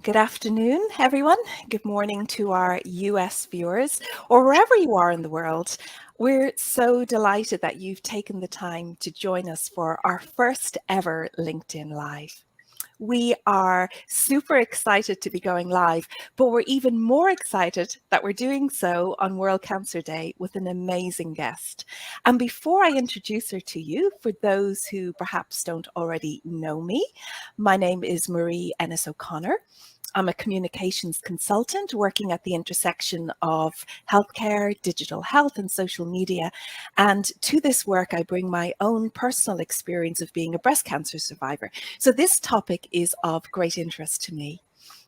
Good afternoon, everyone. Good morning to our US viewers, or wherever you are in the world. We're so delighted that you've taken the time to join us for our first ever LinkedIn Live. We are super excited to be going live, but we're even more excited that we're doing so on World Cancer Day with an amazing guest. And before I introduce her to you, for those who perhaps don't already know me, my name is Marie Ennis O'Connor. I'm a communications consultant working at the intersection of healthcare, digital health, and social media. And to this work, I bring my own personal experience of being a breast cancer survivor. So this topic is of great interest to me.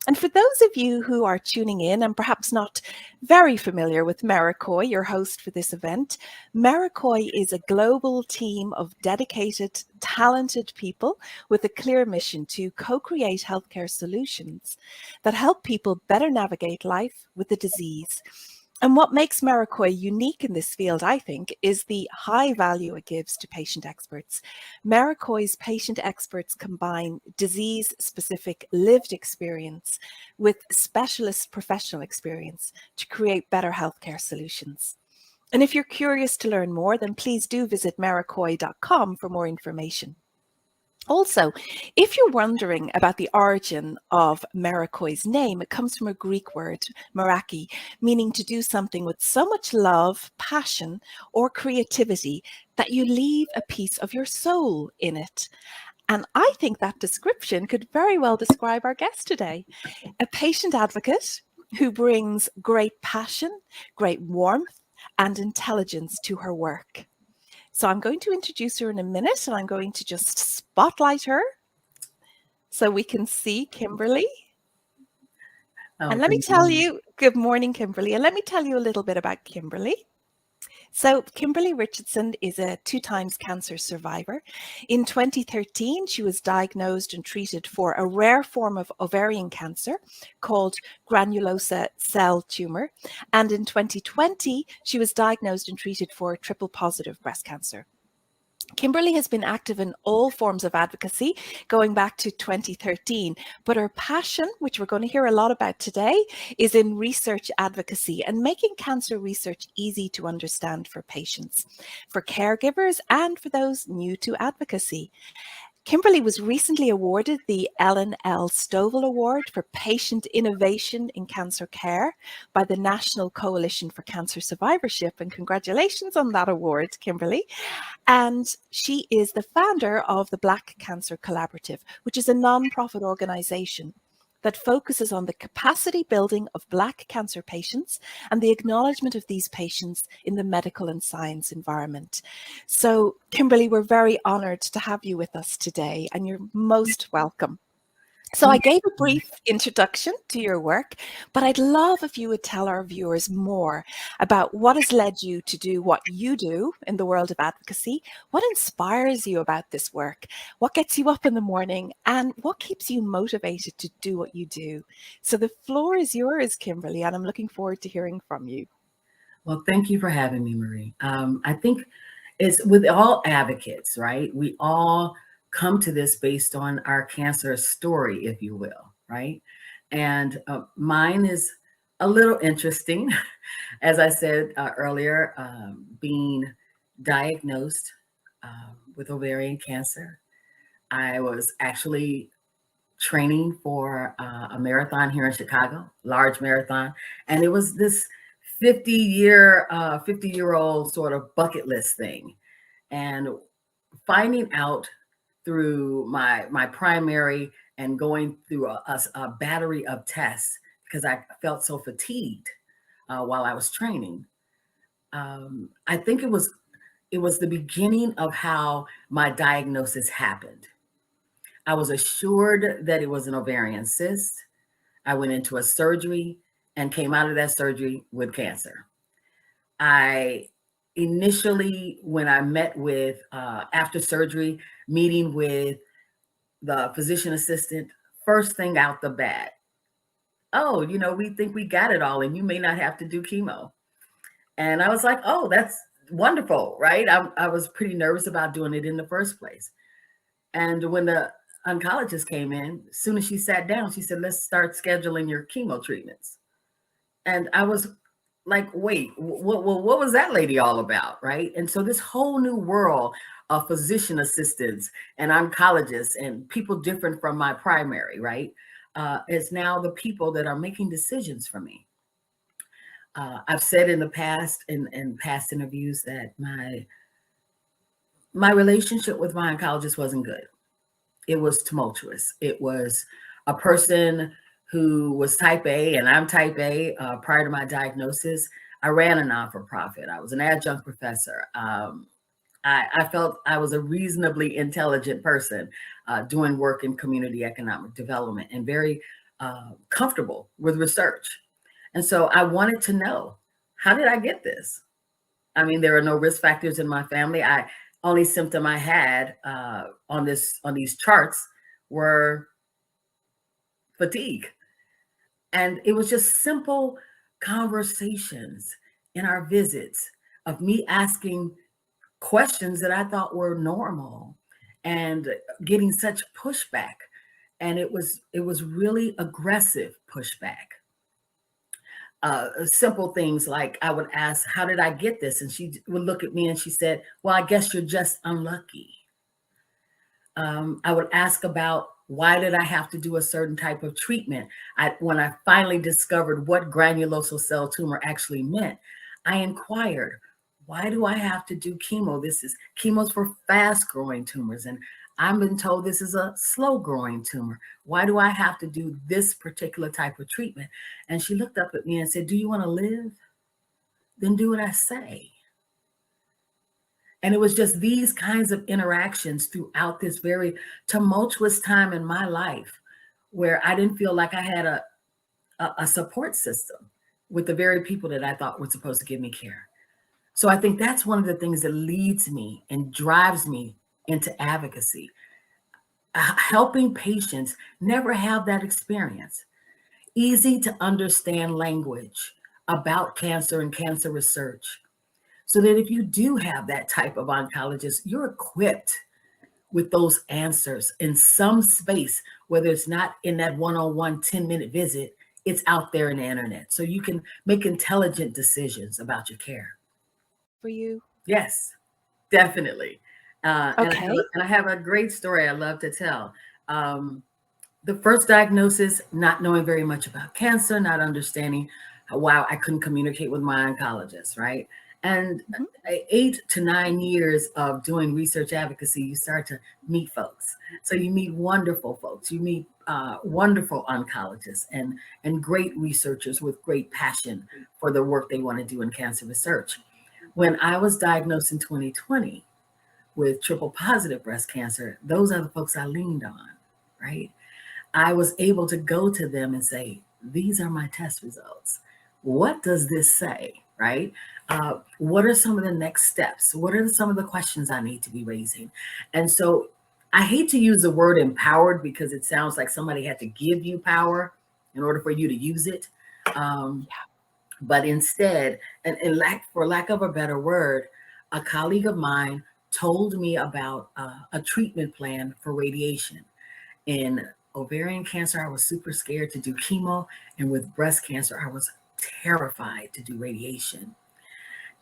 And for those of you who are tuning in and perhaps not very familiar with Merakoy, your host for this event, Merakoy is a global team of dedicated, talented people with a clear mission to co-create healthcare solutions that help people better navigate life with the disease. And what makes Merakoy unique in this field, I think, is the high value it gives to patient experts. Merakoy's patient experts combine disease-specific lived experience with specialist professional experience to create better healthcare solutions. And if you're curious to learn more, then please do visit merakoy.com for more information. Also, if you're wondering about the origin of Merakoy's name, it comes from a Greek word, meraki, meaning to do something with so much love, passion, or creativity that you leave a piece of your soul in it. And I think that description could very well describe our guest today, a patient advocate who brings great passion, great warmth, and intelligence to her work. So I'm going to introduce her in a minute, and I'm going to just spotlight her so we can see Kimberly. And Oh, let me good tell morning. you, good morning, Kimberly. And let me tell you a little bit about Kimberly. So Kimberly Richardson is a 2 times cancer survivor. In 2013, she was diagnosed and treated for a rare form of ovarian cancer called granulosa cell tumor. And in 2020, she was diagnosed and treated for triple positive breast cancer. Kimberly has been active in all forms of advocacy going back to 2013, but her passion, which we're going to hear a lot about today, is in research advocacy and making cancer research easy to understand for patients, for caregivers, and for those new to advocacy. Kimberly was recently awarded the Ellen L. Stovall Award for Patient Innovation in Cancer Care by the National Coalition for Cancer Survivorship. And congratulations on that award, Kimberly. And she is the founder of the Black Cancer Collaborative, which is a nonprofit organization that focuses on the capacity building of Black cancer patients and the acknowledgement of these patients in the medical and science environment. So, Kimberly, we're very honored to have you with us today, and you're most welcome. So I Thank gave a you. brief introduction to your work, but I'd love if you would tell our viewers more about what has led you to do what you do in the world of advocacy, what inspires you about this work, what gets you up in the morning, and what keeps you motivated to do what you do. So the floor is yours, Kimberly, and I'm looking forward to hearing from you. Well, thank you for having me, Marie. I think it's with all advocates, right? We all come to this based on our cancer story, if you will, right? And mine is a little interesting. As I said earlier, being diagnosed with ovarian cancer, I was actually training for a marathon here in Chicago, large marathon, and it was this 50-year old sort of bucket list thing. And finding out through my primary and going through a battery of tests because I felt so fatigued while I was training. I think it was the beginning of how my diagnosis happened. I was assured that it was an ovarian cyst. I went into a surgery and came out of that surgery with cancer. I initially, when I met with, after surgery, meeting with the physician assistant, first thing out the bat, oh, we think we got it all and you may not have to do chemo. And I was like, oh, that's wonderful, right? I was pretty nervous about doing it in the first place. And when the oncologist came in. As soon as she sat down, she said, "Let's start scheduling your chemo treatments." And I was like, wait, what was that lady all about? Right. And so this whole new world of physician assistants and oncologists and people different from my primary, right, is now the people that are making decisions for me. I've said in the past, in past interviews, that my relationship with my oncologist wasn't good. It was tumultuous. It was a person who was type A, and I'm type A. Prior to my diagnosis, I ran a non-for-profit. I was an adjunct professor. I felt I was a reasonably intelligent person doing work in community economic development and very comfortable with research. And so I wanted to know, how did I get this? I mean, there are no risk factors in my family. I only symptom I had on these charts were fatigue. And it was just simple conversations in our visits of me asking questions that I thought were normal and getting such pushback. And it was really aggressive pushback. Simple things like I would ask, "How did I get this?" And she would look at me and she said, "Well, I guess you're just unlucky." I would ask about, why did I have to do a certain type of treatment? When I finally discovered what granulosal cell tumor actually meant, I inquired, why do I have to do chemo? Chemo's for fast growing tumors. And I've been told this is a slow growing tumor. Why do I have to do this particular type of treatment? And she looked up at me and said, "Do you want to live? Then do what I say." And it was just these kinds of interactions throughout this very tumultuous time in my life where I didn't feel like I had a support system with the very people that I thought were supposed to give me care. So I think that's one of the things that leads me and drives me into advocacy. Helping patients never have that experience. Easy to understand language about cancer and cancer research, so that if you do have that type of oncologist, you're equipped with those answers in some space, whether it's not in that one-on-one 10-minute visit, it's out there in the internet. So you can make intelligent decisions about your care. For you? Yes, definitely. Okay. And I have a great story I love to tell. The first diagnosis, not knowing very much about cancer, not understanding why I couldn't communicate with my oncologist, right? And Mhm. 8 to 9 years of doing research advocacy, you start to meet folks. So you meet wonderful folks, you meet wonderful oncologists and great researchers with great passion for the work they want to do in cancer research. When I was diagnosed in 2020 with triple positive breast cancer, those are the folks I leaned on, right? I was able to go to them and say, "These are my test results. What does this say?" Right? What are some of the next steps? What are some of the questions I need to be raising? And so I hate to use the word empowered because it sounds like somebody had to give you power in order for you to use it. Um, Yeah. but instead, for lack of a better word, a colleague of mine told me about a treatment plan for radiation. In ovarian cancer, I was super scared to do chemo. And with breast cancer, I was terrified to do radiation.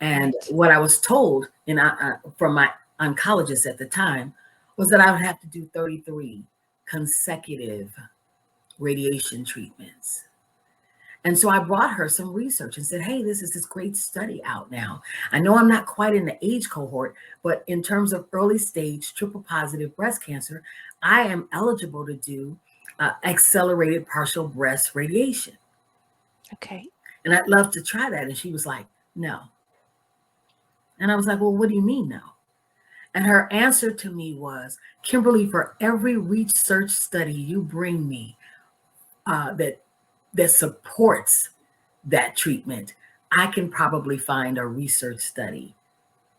And Right. what I was told from my oncologist at the time was that I would have to do 33 consecutive radiation treatments. And so I brought her some research and said, "Hey, this is this great study out now. I know I'm not quite in the age cohort, but in terms of early stage triple positive breast cancer, I am eligible to do accelerated partial breast radiation. Okay. And I'd love to try that." And she was like, "No." And I was like, "Well, what do you mean, no?" And her answer to me was, "Kimberly, for every research study you bring me that supports that treatment, I can probably find a research study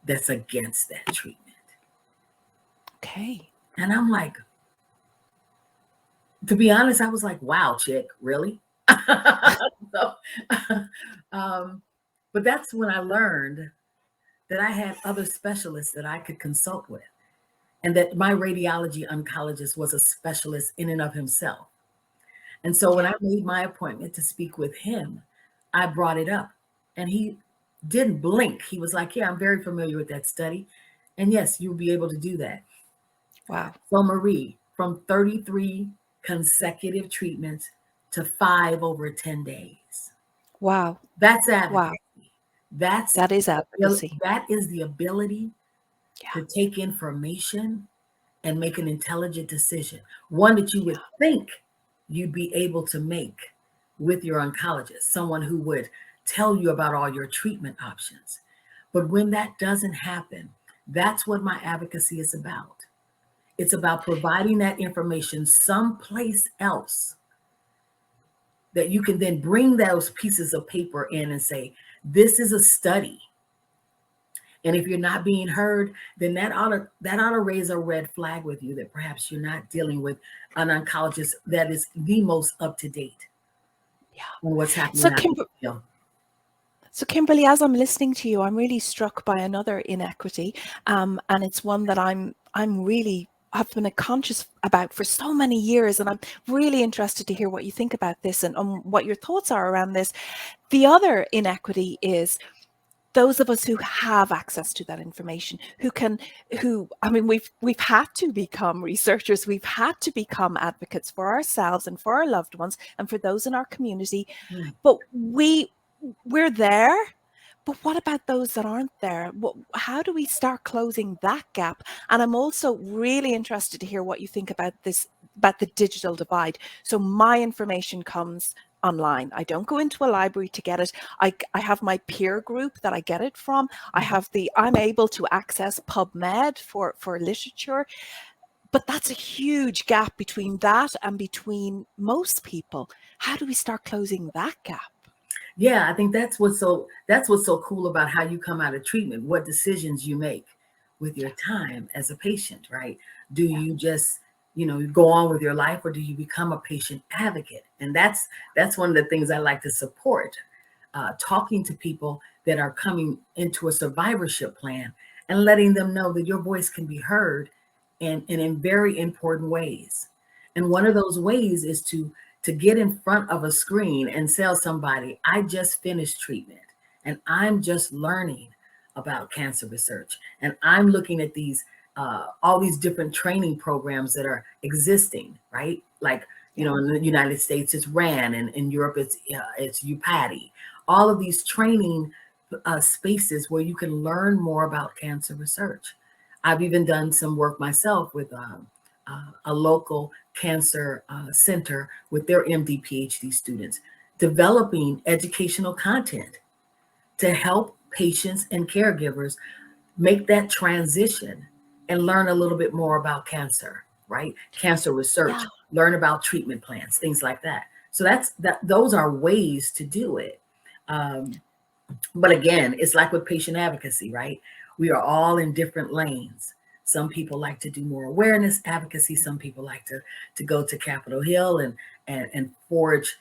that's against that treatment." Okay. And I'm like, to be honest, I was like, "Wow, chick, really?" So, um, but that's when I learned that I had other specialists that I could consult with. and that my radiology oncologist was a specialist in and of himself. And so when Yeah. I made my appointment to speak with him, I brought it up, and he didn't blink. He was like, "Yeah, I'm very familiar with that study. And yes, you'll be able to do that." Wow. So, Marie, from 33 consecutive treatments to 5 over 10 days. Wow. That's Wow. advocacy. That's That is advocacy. that is the ability Yeah. to take information and make an intelligent decision, one that you would think you'd be able to make with your oncologist, someone who would tell you about all your treatment options. But when that doesn't happen, that's what my advocacy is about. It's about providing that information someplace else that you can then bring those pieces of paper in and say, this is a study. And if you're not being heard, then that ought to raise a red flag with you that perhaps you're not dealing with an oncologist that is the most up to date Yeah. on what's So, happening out in the field. Kimberly, as I'm listening to you, I'm really struck by another inequity, and it's one that I'm really have been a conscious about for so many years, and I'm really interested to hear what you think about this and what your thoughts are around this. The other inequity is those of us who have access to that information, who I mean, we've had to become researchers, we've had to become advocates for ourselves and for our loved ones and for those in our community, Right. but we're there. But what about those that aren't there? How do we start closing that gap? And I'm also really interested to hear what you think about this, about the digital divide. So my information comes online. I don't go into a library to get it. I have my peer group that I get it from. I'm able to access PubMed for literature. But that's a huge gap between that and between most people. How do we start closing that gap? Yeah, I think that's what's so cool about how you come out of treatment, what decisions you make with your time as a patient, right? Do Yeah. you just, go on with your life, or do you become a patient advocate? And that's one of the things I like to support, talking to people that are coming into a survivorship plan and letting them know that your voice can be heard and in very important ways. And one of those ways is to get in front of a screen and tell somebody, I just finished treatment and I'm just learning about cancer research. And I'm looking at these all these different training programs that are existing, right? Like, Yeah. in the United States, it's RAN, and in Europe, it's UPATI. All of these training spaces where you can learn more about cancer research. I've even done some work myself with a local cancer center with their MD PhD students, developing educational content to help patients and caregivers make that transition and learn a little bit more about cancer, right? Cancer research, Yeah. learn about treatment plans, things like that. So those are ways to do it. Um, but again, it's like with patient advocacy, right? We are all in different lanes. Some people like to do more awareness advocacy. Some people like to go to Capitol Hill and forge,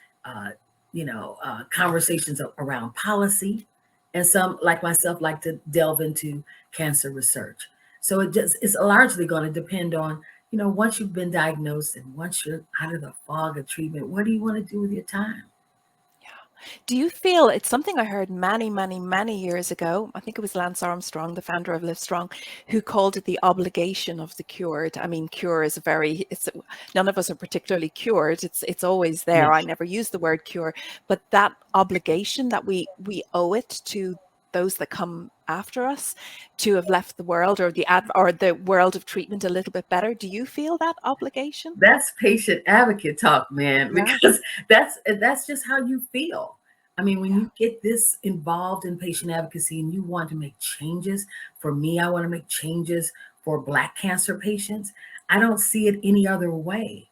conversations around policy. And some, like myself, like to delve into cancer research. So it's largely going to depend on, once you've been diagnosed and once you're out of the fog of treatment, what do you want to do with your time? Do you feel it's something I heard many, many, many years ago? I think it was Lance Armstrong, the founder of Livestrong, who called it the obligation of the cured. I mean, cure is none of us are particularly cured. It's always Yeah. there. I never use the word cure, but that obligation that we owe it to those that come after us to have left the world or the world of treatment a little bit better. Do you feel that obligation? That's patient advocate talk, man, Yeah, because that's just how you feel. I mean, when yeah, you get this involved in patient advocacy and you want to make changes, for me, I want to make changes for Black cancer patients. I don't see it any other way.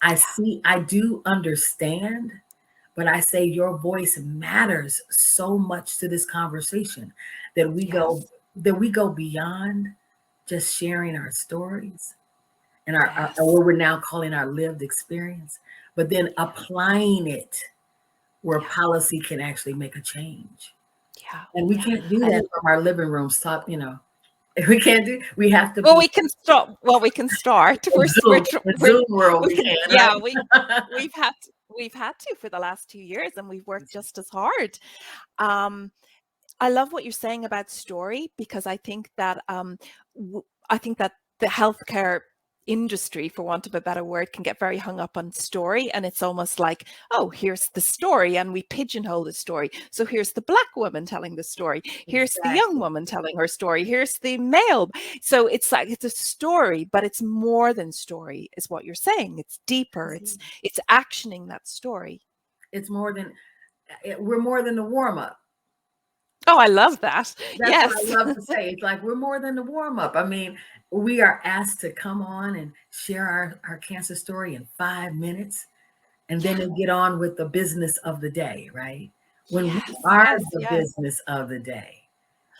I do understand, but I say your voice matters so much to this conversation that we go yes, that we go beyond just sharing our stories and our yes, what we're now calling our lived experience, but then applying it where yeah, policy can actually make a change. yeah, And we yeah. can't do that And from our living rooms, top, We can't do. We have to Well, be we can stop. Well, we can start. in Zoom. In We're Zoom world, we we can. can, Yeah, right? we've had to for the last 2 years, and we've worked just as hard. Um, I love what you're saying about story, because I think that the healthcare industry, for want of a better word, can get very hung up on story, and it's almost like, oh, here's the story, and we pigeonhole the story. So here's the Black woman telling the story, here's the young Exactly. woman telling her story, here's the male. So it's like it's a story, but it's more than story, is what you're saying. It's deeper. It's actioning that story. It's more than we're more than the warm up. Oh, I love that. That's what I Yes. love to say. It's like we're more than the warm up. I mean, we are asked to come on and share our cancer story in 5 minutes, and then Yeah. they get on with the business of the day, right? When we Yes, are yes, the yes. business of the day,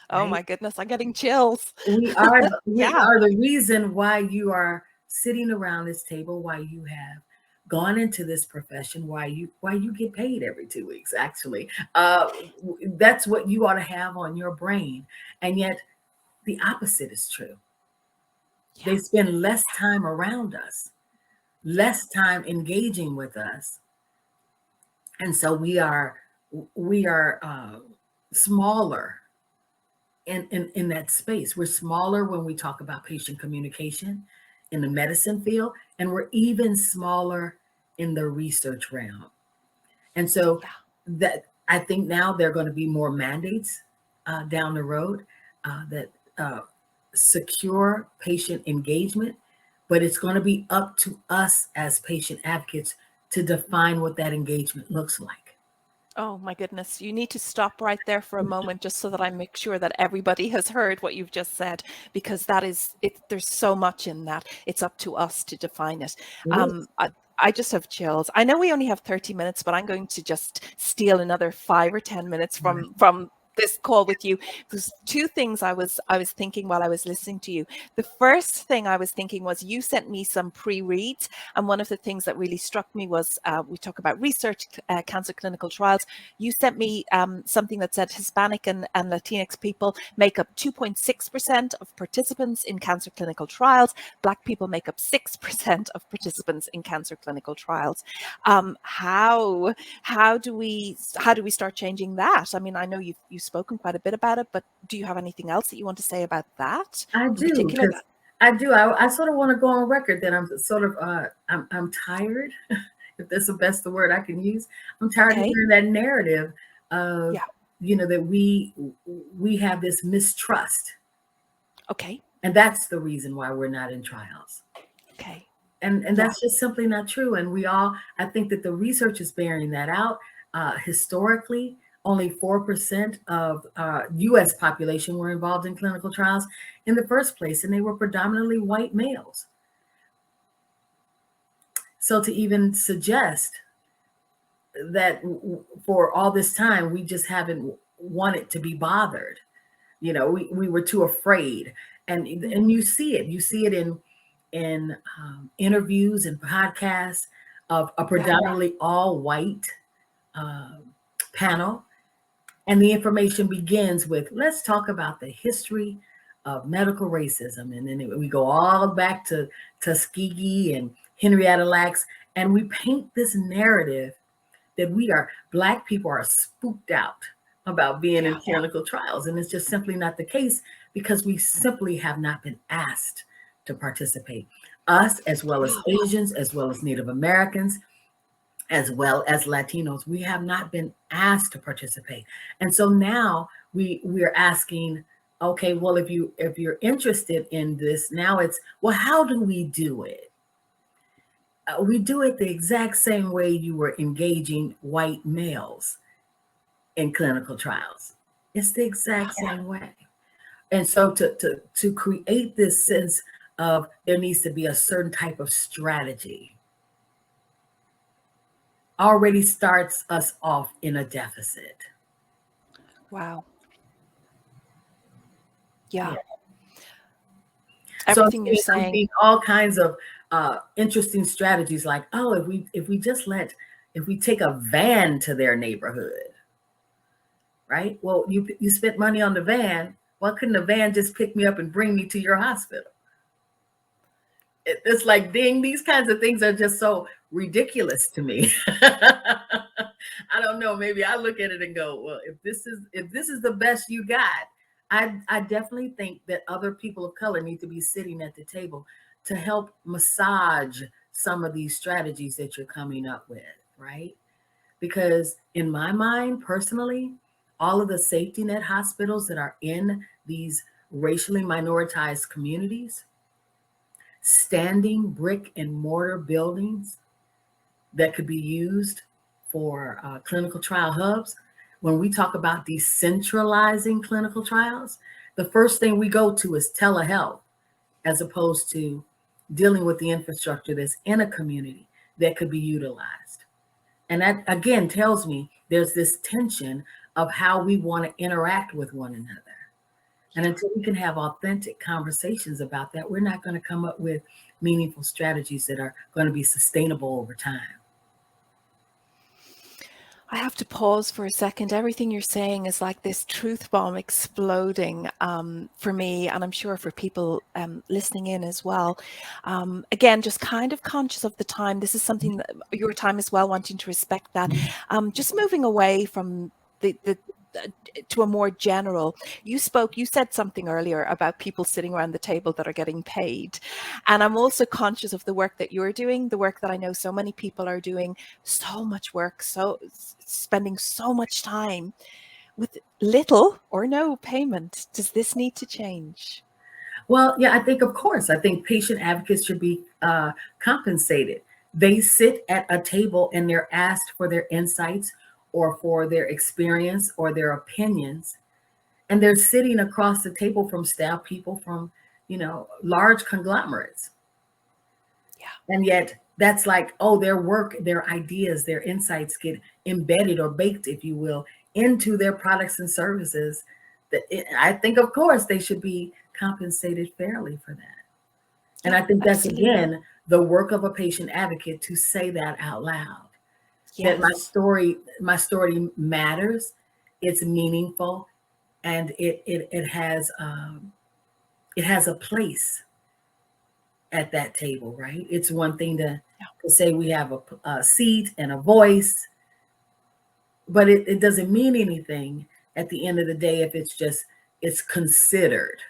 Oh right? my goodness, I'm getting chills. We Yeah. are the reason why you are sitting around this table, why you have gone into this profession, why you get paid every 2 weeks. Actually, that's what you ought to have on your brain, and yet the opposite is true. Yeah. They spend less time around us, less time engaging with us, and so we are smaller in that space. We're smaller when we talk about patient communication in the medicine field, and we're even smaller in the research realm. And so Yeah. that I think now there are going to be more mandates down the road that uh, secure patient engagement, but it's going to be up to us as patient advocates to define what that engagement looks like. Oh my goodness. You need to stop right there for a moment, just so that I make sure that everybody has heard what you've just said, because that is it. There's so much in that. It's up to us to define it. It is. Um, I, I just have chills. I know we only have 30 minutes, but I'm going to just steal another 5 or 10 minutes from this call with you. There's two things I was thinking while I was listening to you. The first thing I was thinking was, you sent me some pre-reads, and one of the things that really struck me was, we talk about research, cancer clinical trials. You sent me something that said Hispanic and Latinx people make up 2.6% of participants in cancer clinical trials. Black people make up 6% of participants in cancer clinical trials. How do we start changing that? I mean, I know you've spoken quite a bit about it, but do you have anything else that you want to say about that I in do, particular? because I do. I sort of want to go on record that I'm sort of I'm tired, if that's the best the word I can use. I'm tired of Okay. hearing that narrative of Yeah. that we have this mistrust, Okay. and that's the reason why we're not in trials. Okay. And Yeah. that's just simply not true. And I think that the research is bearing that out. Historically, only 4% of US population were involved in clinical trials in the first place, and they were predominantly white males. So to even suggest that for all this time we just haven't wanted to be bothered, we were too afraid. And Mhm. you see it in interviews and podcasts of a Yeah. predominantly all white um, panel. And the information begins with, let's talk about the history of medical racism. And then we go all back to Tuskegee and Henrietta Lacks, and we paint this narrative that Black people are spooked out about being Yeah. in clinical trials. And it's just simply not the case, because we simply have not been asked to participate. Us, as well as Asians, as well as Native Americans, as well as Latinos, we have not been asked to participate. And so now we're asking, okay, well, if you're interested in this, now it's, well, how do we do it? We do it the exact same way you were engaging white males in clinical trials. It's the exact same way. And so to create this sense of there needs to be a certain type of strategy already starts us off in a deficit. Wow. Yeah. Yeah. So Everything you're I'm saying. seeing all kinds of interesting strategies, like, oh, if we take a van to their neighborhood, right? Well, you spent money on the van. Why couldn't a van just pick me up and bring me to your hospital? It's like, ding, these kinds of things are just so ridiculous to me. I don't know, maybe I look at it and go, well, if this is the best you got, I definitely think that other people of color need to be sitting at the table to help massage some of these strategies that you're coming up with, right? Because in my mind, personally, all of the safety net hospitals that are in these racially minoritized communities, standing brick and mortar buildings that could be used for clinical trial hubs. When we talk about decentralizing clinical trials, the first thing we go to is telehealth, as opposed to dealing with the infrastructure that's in a community that could be utilized. And that again tells me there's this tension of how we want to interact with one another. And until we can have authentic conversations about that, we're not going to come up with meaningful strategies that are going to be sustainable over time. I have to pause for a second. Everything you're saying is like this truth bomb exploding for me, and I'm sure for people listening in as well. Again, just kind of conscious of the time. This is something that your time as well, wanting to respect that. Just moving away from the to a more general, you said something earlier about people sitting around the table that are getting paid, and I'm also conscious of the work that you're doing, the work that I know so many people are doing, so much work, so spending so much time with little or no payment. Does this need to change? Well, yeah, I think, of course, I think patient advocates should be compensated. They sit at a table and they're asked for their insights or for their experience or their opinions. And they're sitting across the table from staff people from, large conglomerates. Yeah. And yet that's like, oh, their work, their ideas, their insights get embedded or baked, if you will, into their products and services. I think, of course, they should be compensated fairly for that. And Yeah, I think that's, absolutely. again, the work of a patient advocate to say that out loud, that my Yes. story, my story matters, it's meaningful, and it has a place at that table, right? It's one thing to say we have a seat and a voice, but it doesn't mean anything at the end of the day if it's considered,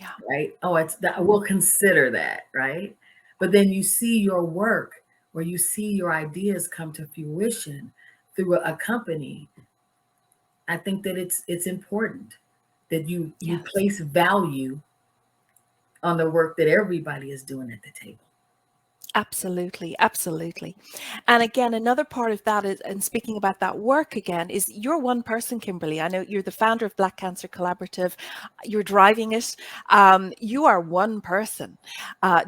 Yeah. right? Oh, it's that, we'll consider that, right? But then you see your work, or you see your ideas come to fruition through a company. I think that it's important that you Yes. place value on the work that everybody is doing at the table. Absolutely, absolutely. And again, another part of that is, and speaking about that work again, is you're one person, Kimberly. I know you're the founder of Black Cancer Collaborative. You're driving it. You are one person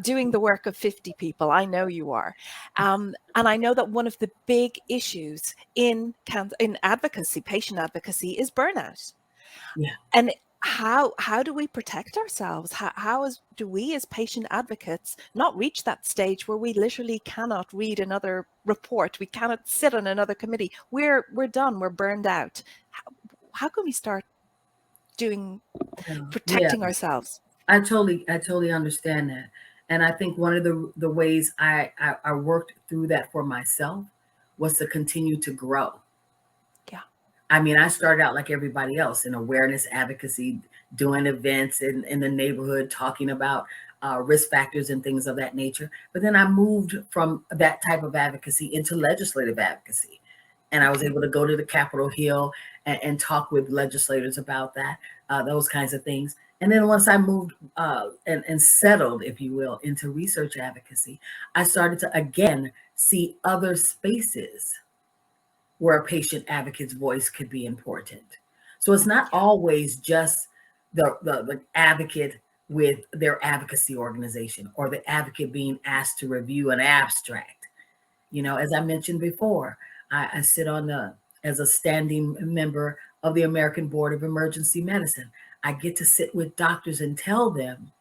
doing the work of 50 people. I know you are. And I know that one of the big issues in advocacy, patient advocacy, is burnout. Yeah. And how do we protect ourselves? Do we as patient advocates not reach that stage where we literally cannot read another report, we cannot sit on another committee, we're done, we're burned out? How can we start doing Yeah. protecting ourselves? I totally understand that. And I think one of the ways I worked through that for myself was to continue to grow. Yeah. I mean, I started out like everybody else in awareness advocacy, doing events in the neighborhood, talking about risk factors and things of that nature. But then I moved from that type of advocacy into legislative advocacy. And I was Okay. able to go to the Capitol Hill and talk with legislators about that, those kinds of things. And then once I moved and settled, if you will, into research advocacy, I started to again see other spaces where a patient advocate's voice could be important. So it's not Yeah. always just the advocate with their advocacy organization or the advocate being asked to review an abstract. As I mentioned before, I sit on as a standing member of the American Board of Emergency Medicine. I get to sit with doctors and tell them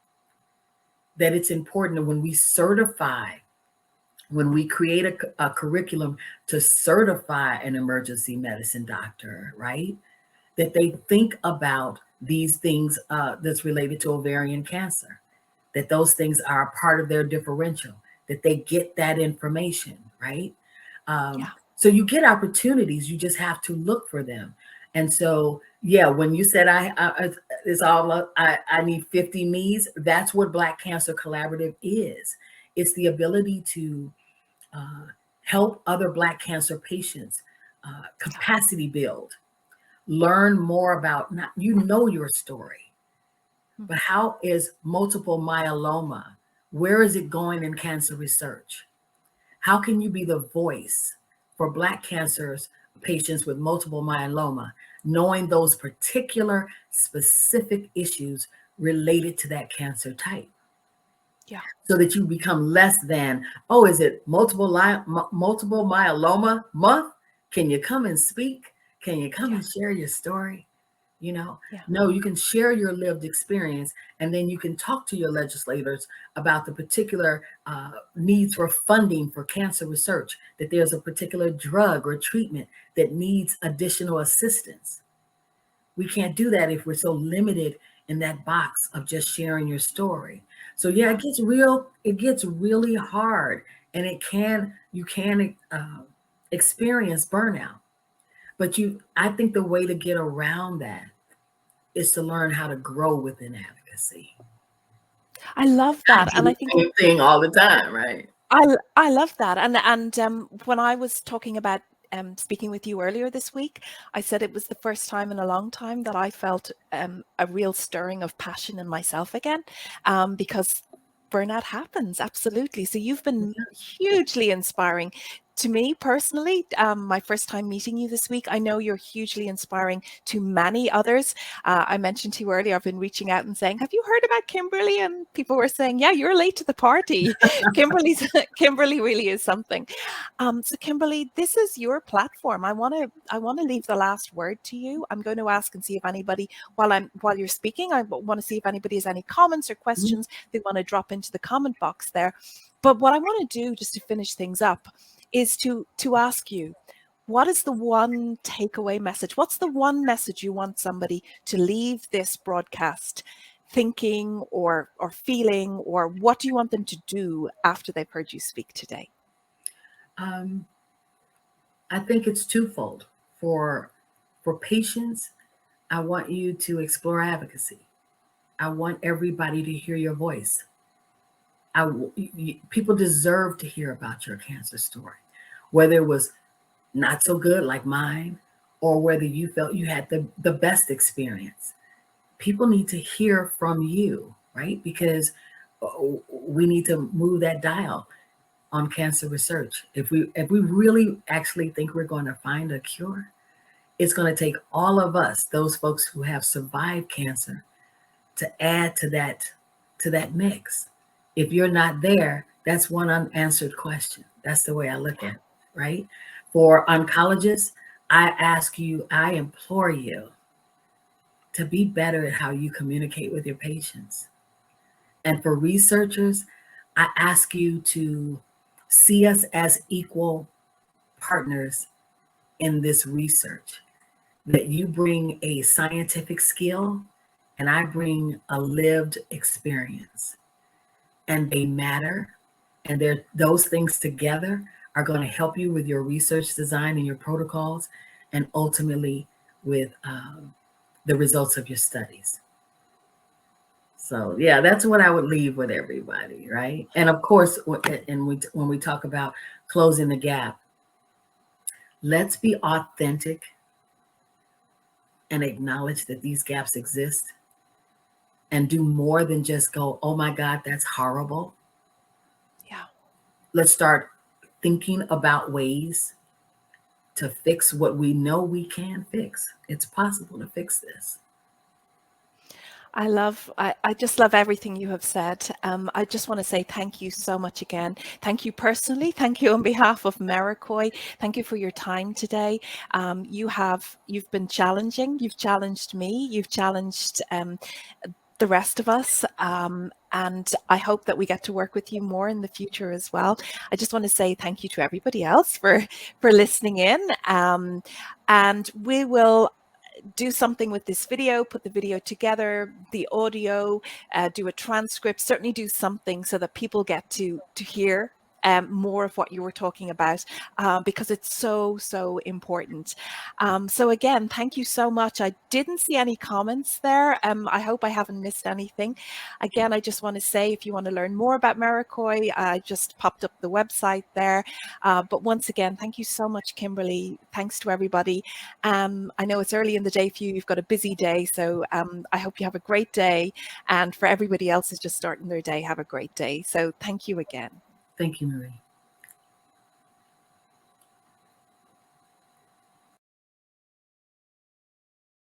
that it's important when we certify, when we create a curriculum to certify an emergency medicine doctor, right? that they think about these things that's related to ovarian cancer, that those things are a part of their differential, that they get that information, right? Yeah. So you get opportunities, you just have to look for them. And so, yeah, when you said it's all I need 50 me's, that's what Black Cancer Collaborative is. It's the ability to uh, help other Black cancer patients Yeah. capacity build, learn more about, not your story, Mm. but how is multiple myeloma? Where is it going in cancer research? How can you be the voice for Black cancers patients with multiple myeloma, knowing those particular specific issues related to that cancer type, Yeah. so that you become less than, oh, is it multiple myeloma month? Can you come and speak? Can you come Yeah. and share your story? You know, Yeah. no, you can share your lived experience, and then you can talk to your legislators about the particular needs for funding for cancer research, that there's a particular drug or treatment that needs additional assistance. We can't do that if we're so limited in that box of just sharing your story. So yeah, Yeah. it gets really hard, and you can experience burnout. But I think the way to get around that is to learn how to grow within advocacy. I love I that. do And I the think same thing all the time, right? I love that. And when I was talking about speaking with you earlier this week, I said it was the first time in a long time that I felt a real stirring of passion in myself again, because burnout happens, absolutely. So you've been hugely inspiring to me personally. My first time meeting you this week, I know you're hugely inspiring to many others. I mentioned to you earlier, I've been reaching out and saying, have you heard about Kimberly? And people were saying, yeah, you're late to the party. Kimberly really is something. So Kimberly, this is your platform. I want to leave the last word to you. I'm going to ask and see if anybody, while you're speaking, I want to see if anybody has any comments or Mhm. questions they want to drop into the comment box there. But what I want to do, just to finish things up, is to ask you, what is the one takeaway message? What's the one message you want somebody to leave this broadcast thinking or feeling, or what do you want them to do after they've heard you speak today? Um, I think it's twofold. For patients, I want you to explore advocacy. I want everybody to hear your voice. People deserve to hear about your cancer story, whether it was not so good like mine, or whether you felt you had the best experience. People need to hear from you, right? Because we need to move that dial on cancer research. If we really actually think we're going to find a cure, it's going to take all of us, those folks who have survived cancer, to add to that mix. If you're not there, that's one unanswered question. That's the way I look at it, right? For oncologists, I implore you to be better at how you communicate with your patients. And for researchers, I ask you to see us as equal partners in this research, that you bring a scientific skill and I bring a lived experience, and they matter. And those things together are going to help you with your research design and your protocols, and ultimately with the results of your studies. So yeah, that's what I would leave with everybody, right? And of course, when we talk about closing the gap, let's be authentic and acknowledge that these gaps exist, and do more than just go, oh my God, that's horrible. Yeah. Let's start thinking about ways to fix what we know we can fix. It's possible to fix this. I just love everything you have said. I just want to say thank you so much again. Thank you personally. Thank you on behalf of Mericoy. Thank you for your time today. You've been challenging. You've challenged me. You've challenged the rest of us. And I hope that we get to work with you more in the future as well. I just want to say thank you to everybody else for listening in. And we will do something with this video, put the video together, the audio, do a transcript, certainly do something so that people get to hear more of what you were talking about, because it's so, so important. So again, thank you so much. I didn't see any comments there. I hope I haven't missed anything. Again, I just want to say, if you want to learn more about Maracoy, I just popped up the website there. But once again, thank you so much, Kimberly. Thanks to everybody. I know it's early in the day for you. You've got a busy day. So I hope you have a great day. And for everybody else who's just starting their day, have a great day. So thank you again. Thank you, Marie.